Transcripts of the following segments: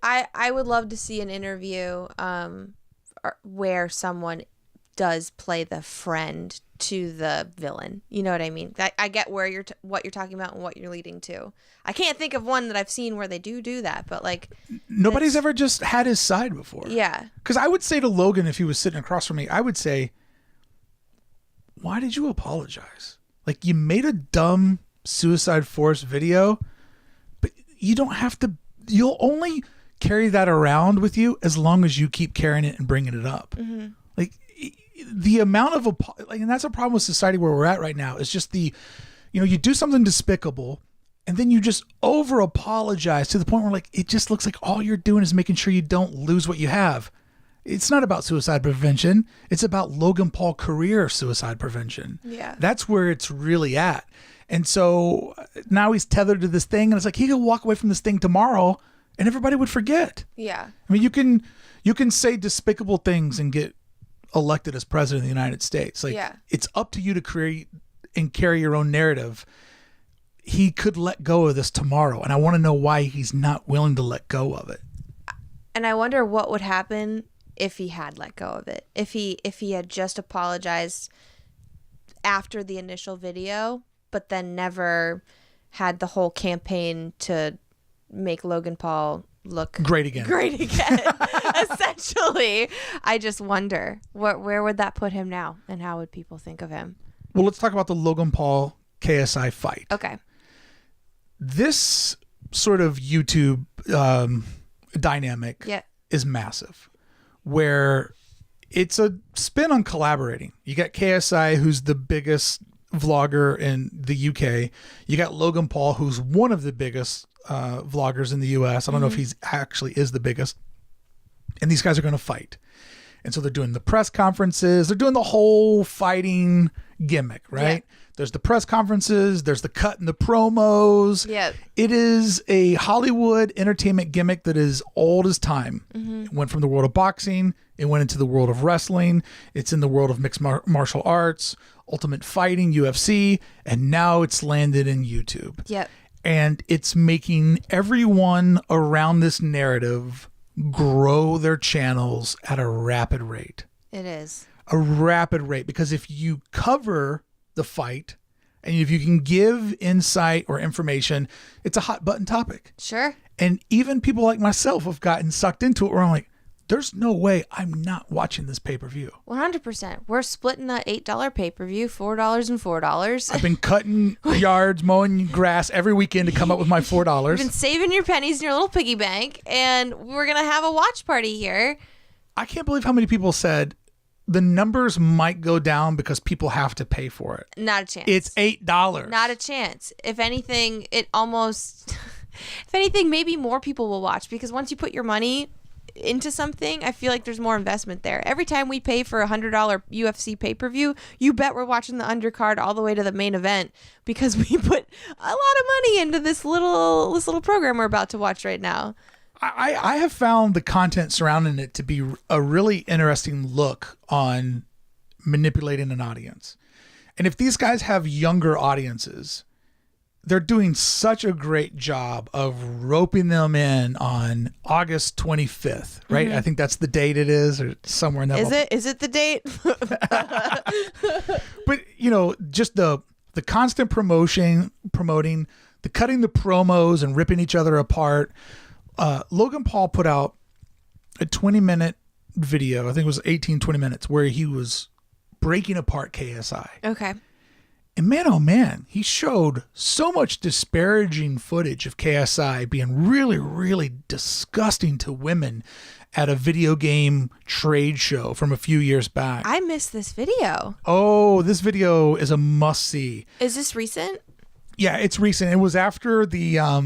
I would love to see an interview where someone does play the friend to the villain. You know what I mean? I get where what you're talking about and what you're leading to. I can't think of one that I've seen where they do that, but like nobody's ever just had his side before. Yeah. Because I would say to Logan, if he was sitting across from me, I would say, why did you apologize? Like, you made a dumb Suicide Force video, but you don't have to. You'll only carry that around with you as long as you keep carrying it and bringing it up. Mm-hmm. Like, the amount of and that's a problem with society where we're at right now. Is just you do something despicable, and then you just over apologize to the point where, like, it just looks like all you're doing is making sure you don't lose what you have. It's not about suicide prevention. It's about Logan Paul career suicide prevention. Yeah. That's where it's really at. And so now he's tethered to this thing, and it's like he could walk away from this thing tomorrow and everybody would forget. Yeah. I mean, you can say despicable things and get elected as president of the United States. Like, it's up to you to create and carry your own narrative. He could let go of this tomorrow, and I want to know why he's not willing to let go of it. And I wonder what would happen if he had let go of it. If he had just apologized after the initial video, but then never had the whole campaign to make Logan Paul look great again. Essentially. I just wonder where would that put him now, and how would people think of him? Well, let's talk about the Logan Paul KSI fight. Okay. This sort of YouTube dynamic is massive, where it's a spin on collaborating. You got KSI, who's the biggest vlogger in the UK. You got Logan Paul, who's one of the biggest vloggers in the US. I don't know if he's actually is the biggest. And these guys are going to fight. And so they're doing the press conferences. They're doing the whole fighting gimmick, right? Yeah. There's the press conferences. There's the cut and the promos. Yeah. It is a Hollywood entertainment gimmick that is old as time. Mm-hmm. It went from the world of boxing. It went into the world of wrestling. It's in the world of mixed martial arts, ultimate fighting, UFC. And now it's landed in YouTube. Yep. And it's making everyone around this narrative grow their channels at a rapid rate. It is. A rapid rate. Because if you cover the fight and if you can give insight or information, it's a hot button topic. Sure. And even people like myself have gotten sucked into it where I'm like, there's no way I'm not watching this pay-per-view. 100%. We're splitting the $8 pay-per-view, $4 and $4. I've been cutting yards, mowing grass every weekend to come up with my $4. You've been saving your pennies in your little piggy bank, and we're going to have a watch party here. I can't believe how many people said the numbers might go down because people have to pay for it. Not a chance. It's $8. Not a chance. If anything, maybe more people will watch, because once you put your money into something, I feel like there's more investment there. Every time we pay for $100 UFC pay-per-view, you bet we're watching the undercard all the way to the main event, because we put a lot of money into this little program we're about to watch right now. I have found the content surrounding it to be a really interesting look on manipulating an audience. And if these guys have younger audiences, they're doing such a great job of roping them in on August 25th, right? Mm-hmm. I think that's the date it is, or somewhere in that. Is it the date? But, just the constant promoting, the cutting the promos and ripping each other apart. Logan Paul put out a 20-minute video. I think it was 20 minutes, where he was breaking apart KSI. Okay. And man, oh man, he showed so much disparaging footage of KSI being really, really disgusting to women at a video game trade show from a few years back. I missed this video. Oh, this video is a must-see. Is this recent? Yeah, it's recent. It was after the, I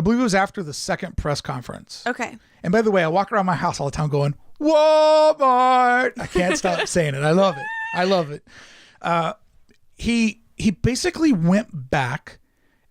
believe it was after the second press conference. Okay. And by the way, I walk around my house all the time going, Walmart! I can't stop saying it. I love it. He basically went back,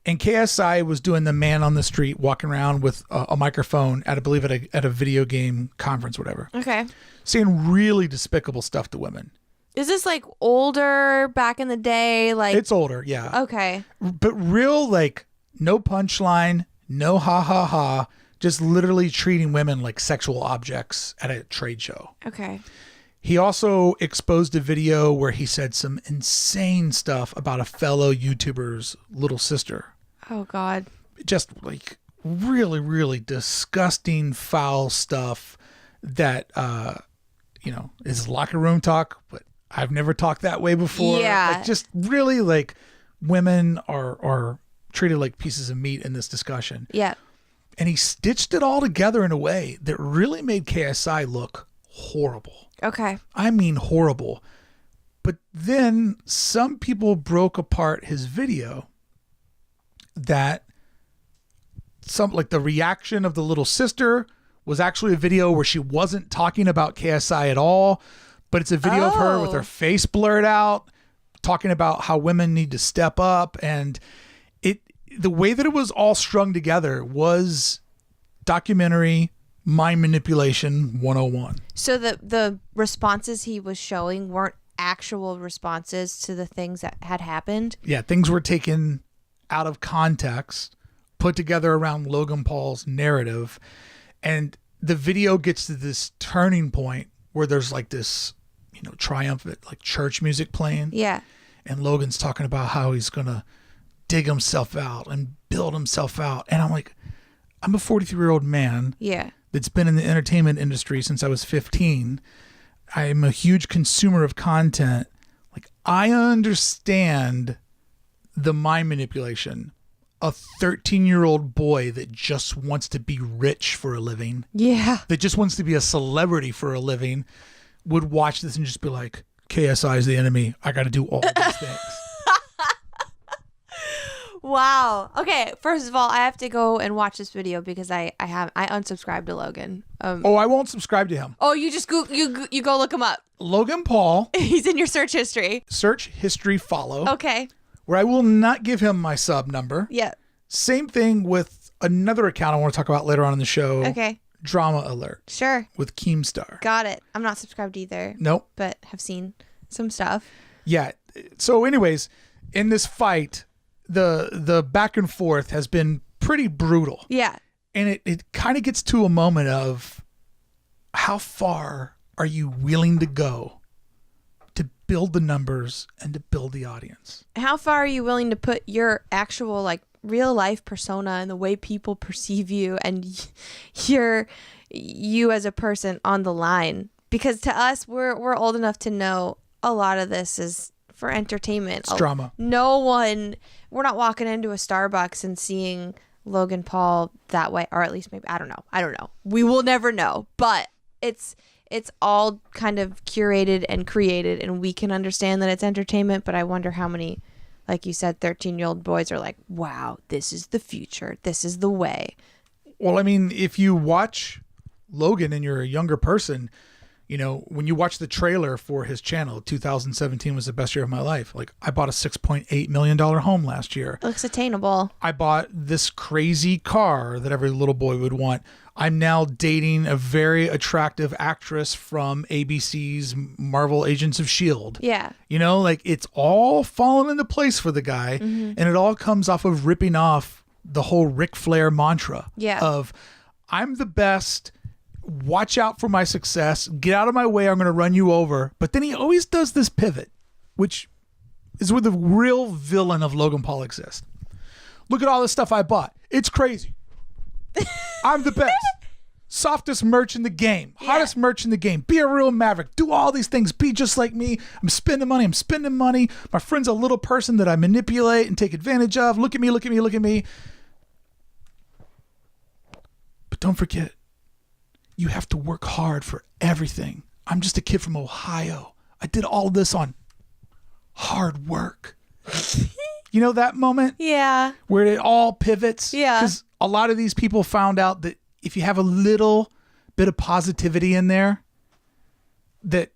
and KSI was doing the man on the street, walking around with a microphone at a video game conference, whatever. Okay. Saying really despicable stuff to women. Is this like older, back in the day? Like, it's older, yeah. Okay. But real, like, no punchline, no ha ha ha, just literally treating women like sexual objects at a trade show. Okay. He also exposed a video where he said some insane stuff about a fellow YouTuber's little sister. Oh, God. Just like really, really disgusting, foul stuff that, is locker room talk, but I've never talked that way before. Yeah. Like, just really like women are treated like pieces of meat in this discussion. Yeah. And he stitched it all together in a way that really made KSI look horrible. Okay. I mean horrible. But then some people broke apart his video that the reaction of the little sister was actually a video where she wasn't talking about KSI at all, but it's a video of her with her face blurred out, talking about how women need to step up. And the way that it was all strung together was documentary mind manipulation 101. So the responses he was showing weren't actual responses to the things that had happened? Yeah, things were taken out of context, put together around Logan Paul's narrative. And the video gets to this turning point where there's like this, triumphant like church music playing. Yeah. And Logan's talking about how he's going to dig himself out and build himself out. And I'm like, I'm a 43-year-old man. Yeah. That's been in the entertainment industry since I was 15. I'm a huge consumer of content. Like, I understand the mind manipulation. A 13-year-old boy that just wants to be rich for a living. Yeah. That just wants to be a celebrity for a living would watch this and just be like, KSI is the enemy. I got to do all these things. Wow. Okay. First of all, I have to go and watch this video because I unsubscribed to Logan. I won't subscribe to him. Oh, you just you go look him up. Logan Paul. He's in your search history. Search history follow. Okay. Where I will not give him my sub number. Yeah. Same thing with another account I want to talk about later on in the show. Okay. Drama Alert. Sure. With Keemstar. Got it. I'm not subscribed either. Nope. But have seen some stuff. Yeah. So anyways, in this fight, the back and forth has been pretty brutal. Yeah. And it kind of gets to a moment of how far are you willing to go to build the numbers and to build the audience? How far are you willing to put your actual like real life persona and the way people perceive you and you as a person on the line? Because to us, we're old enough to know a lot of this is for entertainment. It's drama. We're not walking into a Starbucks and seeing Logan Paul that way, or at least maybe, I don't know. We will never know, but it's all kind of curated and created, and we can understand that it's entertainment, but I wonder how many, like you said, 13-year-old boys are like, wow, this is the future. This is the way. Well, I mean, if you watch Logan and you're a younger person, when you watch the trailer for his channel, 2017 was the best year of my life. Like, I bought a $6.8 million home last year. It looks attainable. I bought this crazy car that every little boy would want. I'm now dating a very attractive actress from ABC's Marvel Agents of S.H.I.E.L.D. Yeah. It's all fallen into place for the guy. Mm-hmm. And it all comes off of ripping off the whole Ric Flair mantra of, I'm the best. Watch out for my success. Get out of my way. I'm going to run you over. But then he always does this pivot, which is where the real villain of Logan Paul exists. Look at all this stuff I bought. It's crazy. I'm the best. Softest merch in the game. Hottest merch in the game. Be a real maverick. Do all these things. Be just like me. I'm spending money. My friend's a little person that I manipulate and take advantage of. Look at me. But don't forget, you have to work hard for everything. I'm just a kid from Ohio. I did all this on hard work. You know that moment? Yeah. Where it all pivots? Yeah. Because a lot of these people found out that if you have a little bit of positivity in there, that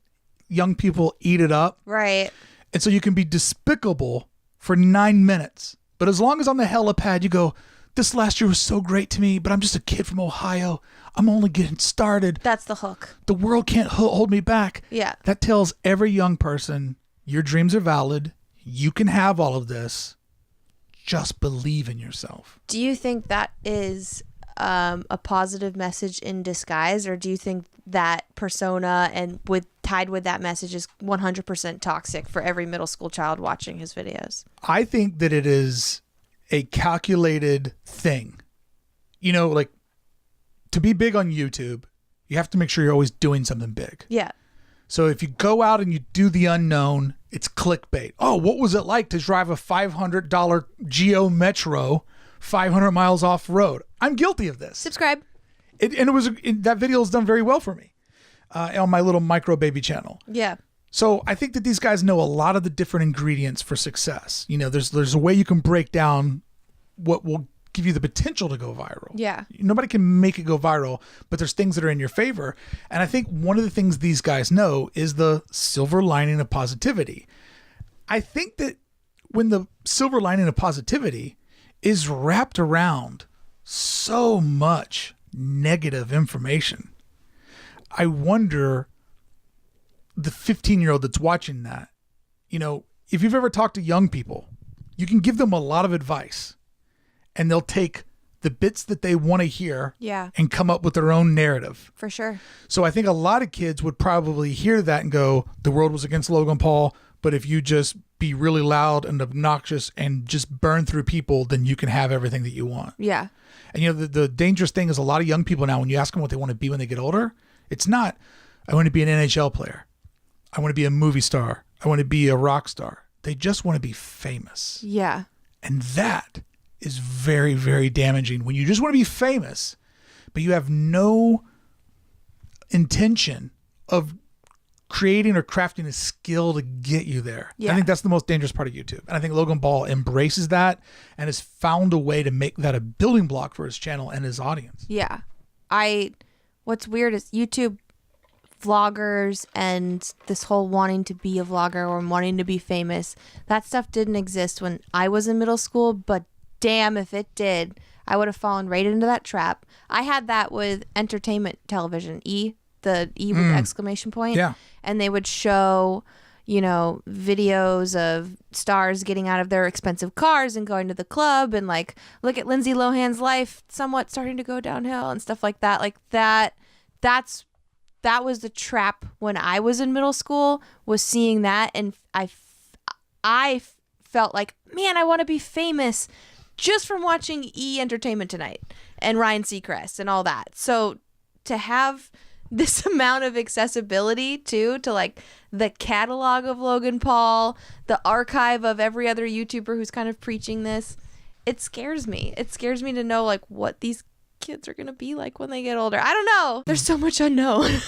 young people eat it up. Right. And so you can be despicable for 9 minutes. But as long as on the helipad you go, this last year was so great to me, but I'm just a kid from Ohio. I'm only getting started. That's the hook. The world can't hold me back. Yeah. That tells every young person, your dreams are valid. You can have all of this. Just believe in yourself. Do you think that is a positive message in disguise, or do you think that persona and tied with that message is 100% toxic for every middle school child watching his videos? I think that it is a calculated thing. You know, like, to be big on YouTube, you have to make sure you're always doing something big. Yeah. So if you go out and you do the unknown, it's clickbait. Oh, what was it like to drive a $500 Geo Metro 500 miles off road? I'm guilty of this. Subscribe. That video is done very well for me on my little micro baby channel. Yeah. So I think that these guys know a lot of the different ingredients for success. You know, there's a way you can break down what will give you the potential to go viral. Yeah. Nobody can make it go viral, but there's things that are in your favor. And I think one of the things these guys know is the silver lining of positivity. I think that when the silver lining of positivity is wrapped around so much negative information, I wonder, the 15-year-old that's watching that, you know, if you've ever talked to young people, you can give them a lot of advice and they'll take the bits that they want to hear and come up with their own narrative. For sure. So I think a lot of kids would probably hear that and go, the world was against Logan Paul, but if you just be really loud and obnoxious and just burn through people, then you can have everything that you want. Yeah. And you know, the dangerous thing is a lot of young people now, when you ask them what they want to be when they get older, it's not, I want to be an NHL player. I want to be a movie star. I want to be a rock star. They just want to be famous. Yeah. And that is very, very damaging. When you just want to be famous, but you have no intention of creating or crafting a skill to get you there. Yeah. I think that's the most dangerous part of YouTube. And I think Logan Paul embraces that and has found a way to make that a building block for his channel and his audience. Yeah. What's weird is YouTube vloggers and this whole wanting to be a vlogger or wanting to be famous, that stuff didn't exist when I was in middle school, but damn if it did, I would have fallen right into that trap. I had that with entertainment television, the E with the exclamation point. Yeah. And they would show, you know, videos of stars getting out of their expensive cars and going to the club and like, look at Lindsay Lohan's life somewhat starting to go downhill and stuff like that. Like that was the trap when I was in middle school, was seeing that. And I felt like, man, I want to be famous just from watching E! Entertainment Tonight and Ryan Seacrest and all that. So to have this amount of accessibility too, to like the catalog of Logan Paul, the archive of every other YouTuber who's kind of preaching this, it scares me. It scares me to know like what these kids are going to be like when they get older. I don't know. There's so much unknown.